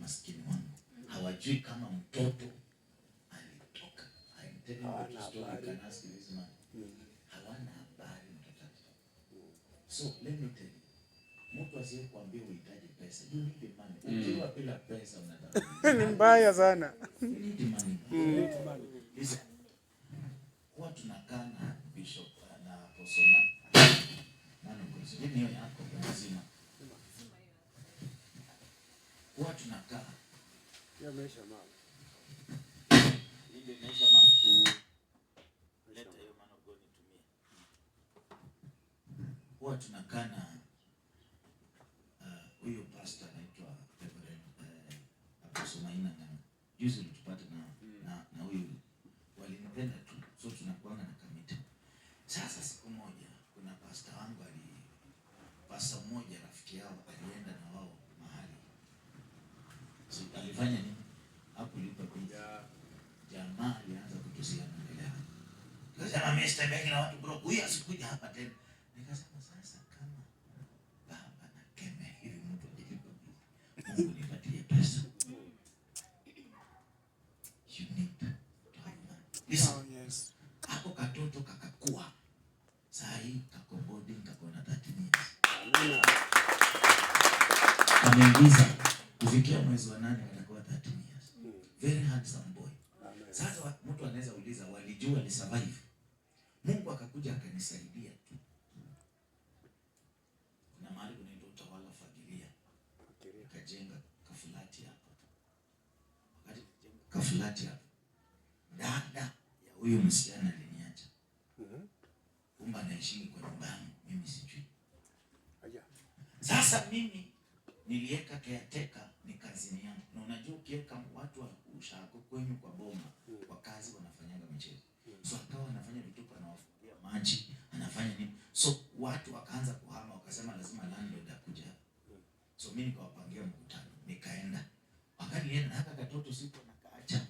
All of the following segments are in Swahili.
maskini wangu. Hawajui kama mtoto alitoka. I'm telling you the story, you can ask this man. Hawana habari mtoto. So let me tell you, mtu asiye kuambia uhitaji pesa, you need the money. Ukiwa bila pesa unataka. Ni mbaya sana. You need the money. Listen. Kwa tunakaa na bishop na apostle Mano Ngozi. Hii niyo yako mzima. Kwa tunakaa. Ya maisha mama. Ile maisha mama. Leta hiyo Mano Ngozi nitumie. Kwa tunakaa na huyo pastor anaitwa Reverend Apostle Maina na juzi tulipata na huyo walinipenda tu. So tunakuwa na kamiti. Sasa siku moja kuna pastor wangu pastor mmoja rafiki yao alienda na wao mahali. So alifanya nini? Hakulipa pesa. Jamaa alianza kutusia mbele yao. Akasema Mr. Begi na watu bro, huyu asikuja hapa tena. Nikasema sasa kama baba na keme hivi mtu ajilipa pesa. Mungu nipatie pesa. You need to have money. Listen. Oh, yes. Hapo katoto kakakua. Saa hii kako boarding kako na 13 years. Amina. Ameingiza kufikia mwezi wa 8 atakuwa 13 years. Very handsome boy. Sasa mtu anaweza uliza walijua ni survive. Mungu akakuja akanisaidia tu. Kuna mahali kunaitwa Utawala Fagilia. Kajenga kafulati hapa. Wakati kafulati hapa. Dada ya huyo msichana aliniacha. Kumbe anaishi kwa nyumba yangu, mimi sijui. Sasa mimi niliweka caretaker ni kazini yangu. Na unajua ukiweka watu wa ushako kwenyu kwa boma, kwa kazi wanafanyanga michezo. So akawa anafanya vituko, anawafungia maji, anafanya nini? So watu wakaanza kuhama, wakasema lazima landlord akuje. So mimi nikawapangia mkutano, nikaenda. Wakati nilienda haka katoto sipo nakaacha.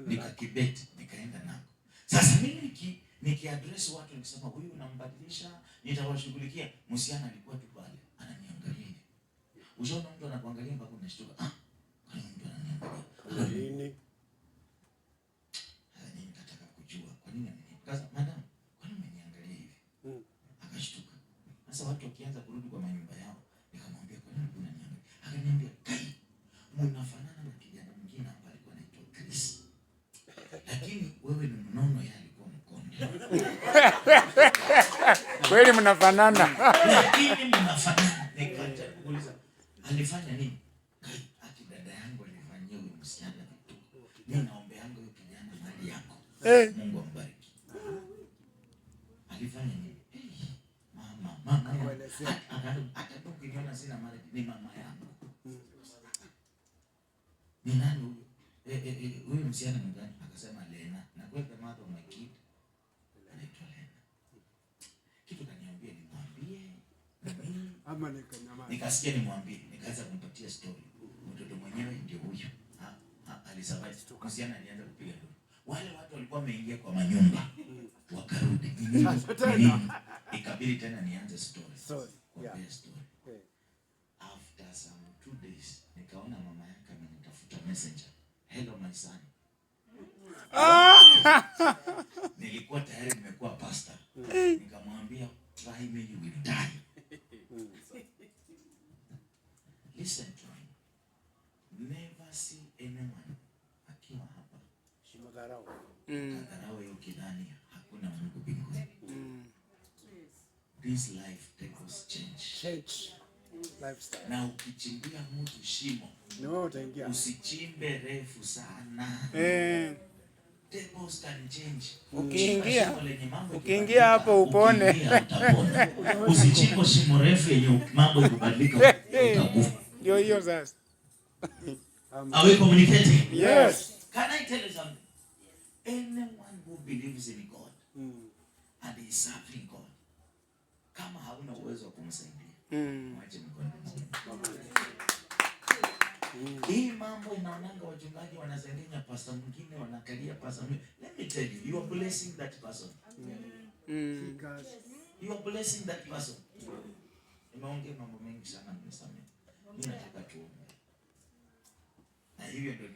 Nikakibeti, nikaenda nako. Sasa mimi nikiaddress watu nikisema huyu unambadilisha, nitawashughulikia. Msichana alikuwa tu pale, ananiangalia. Ushaona mtu anakuangalia mpaka unashtuka. Kwa nini mtu ananiangalia? Nini? Nini nataka kujua. Kwa nini ananiangalia? Kaza, madam, kwa nini unaniangalia hivi? Akashtuka. Sasa watu wakianza kurudi kwa manyumba yao, nikamwambia kwa nini unaniangalia? Akaniambia, "Kai, mnafanana na kijana mwingine hapa alikuwa anaitwa Chris. Lakini wewe ni mnono, yeye alikuwa mkonde." Kweli mnafanana. Lakini mnafanana. Nikaanza kuuliza, alifanya nini? Kai, ati dada yangu alifanyia huyo msichana vitu. Mimi naombeanga huyo kijana mali yako. Mungu ambariki. Alifanya nini? Mama. Hata ukiniona sina mali, ni mama yangu. Ni nani huyo? Huyo msichana ni gani? Akasema Lena. Na kwa the mother of my kid anaitwa Lena. Kitu kaniambia nimwambie. Ama nikanyamaza. Nikasikia nimwambie, nikaanza kumpatia story. Mtoto mwenyewe ndio huyo. Alisurvive. Msichana alianza kupiga nduru. Wale watu walikuwa wameingia kwa manyumba. Wakarudi. Ikabidi tena nianze story. Yeah. Story. After some 2 days, nikaona mama yake amenitafuta messenger. Hello my son. Nilikuwa tayari nimekuwa pastor. Nikamwambia try me you will die. Listen to me. Never see anyone akiwa hapa Shimadharau. Kadharau hiyo kidani hakuna Mungu mbinguni. This life takes change. Lifestyle. Na ukichimbia mtu shimo, No, utaingia. Usichimbe refu sana. Tables can change. Ukiingia hapo upone. Usichimbe shimo refu yenye mambo ikubadilika utakufa. Ndio hiyo sasa. Are we communicating? Yes. Can I tell you something? Anyone who believes in God and is serving God, kama hauna uwezo wa kumsaidia, mwache mkono. Hii mambo inaonanga wachungaji wanasaidia pastor mwingine, wanakalia pastor mwingine. Let me tell you, you are blessing that person. You are blessing that person. Nimeongea mambo mengi sana mnisamehe. Mimi nataka tuombe. hivyo ndio